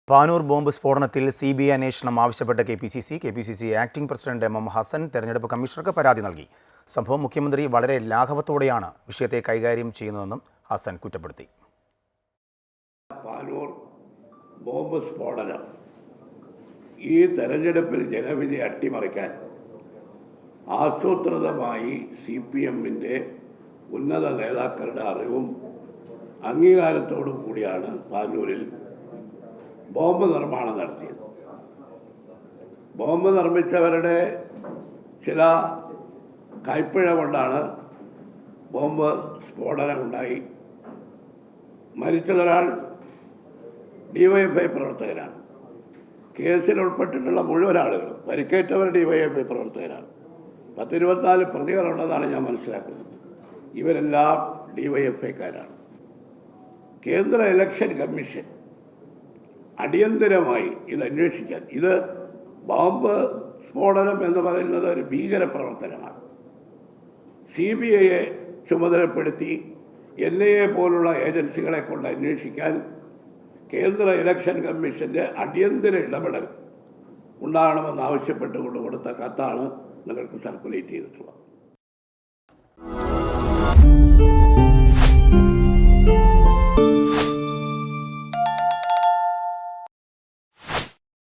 Panoor bomb സ്ഫോടനത്തിൽ CBI അന്വേഷണം ആവശ്യപ്പെട്ട KPCC acting president MM Hassan തെരഞ്ഞെടുപ്പ് കമ്മീഷണർക്ക് പരാതി നൽകി. സംഭവം മുഖ്യമന്ത്രി വളരെ ലാഘവത്തോടെയാണ് വിഷയത്തെ കൈകാര്യം ചെയ്യുന്നതെന്നും ഹസൻ കുറ്റപ്പെടുത്തി. പാനൂർ ബോംബ് സ്ഫോടനം ഈ തെരഞ്ഞെടുപ്പിൽ ജനവിധി അട്ടിമറിക്കാൻ ആസൂത്രിതമായി CPMന്റെ ഉന്നത നേതാക്കളുടെ അറിവും അംഗീകാരത്തോടും കൂടിയാണ് പാനൂരിൽ ബോംബ് നിർമ്മാണം നടത്തിയത്. ബോംബ് നിർമ്മിച്ചവരുടെ ചില കൈപ്പിഴ കൊണ്ടാണ് ബോംബ് സ്ഫോടനമുണ്ടായി. മരിച്ചതൊരാൾ DYFI പ്രവർത്തകരാണ്. കേസിൽ ഉൾപ്പെട്ടിട്ടുള്ള മുഴുവൻ ആളുകളും പരിക്കേറ്റവർ DYFI പ്രവർത്തകരാണ്. 10-24 പ്രതികളുണ്ടെന്നാണ് ഞാൻ മനസ്സിലാക്കുന്നത്. ഇവരെല്ലാം DYFIക്കാരാണ്. കേന്ദ്ര ഇലക്ഷൻ കമ്മീഷൻ അടിയന്തരമായി ഇത് അന്വേഷിക്കാൻ, ഇത് ബോംബ് സ്ഫോടനം എന്ന് പറയുന്നത് ഒരു ഭീകര പ്രവർത്തനമാണ്. CBIയെ ചുമതലപ്പെടുത്തി NIA പോലുള്ള ഏജൻസികളെ കൊണ്ട് അന്വേഷിക്കാൻ കേന്ദ്ര ഇലക്ഷൻ കമ്മീഷൻ്റെ അടിയന്തര ഇടപെടൽ ഉണ്ടാകണമെന്ന് ആവശ്യപ്പെട്ടുകൊണ്ട് കൊടുത്ത കത്താണ് നിങ്ങൾക്ക് സർക്കുലേറ്റ് ചെയ്തിട്ടുള്ളത്.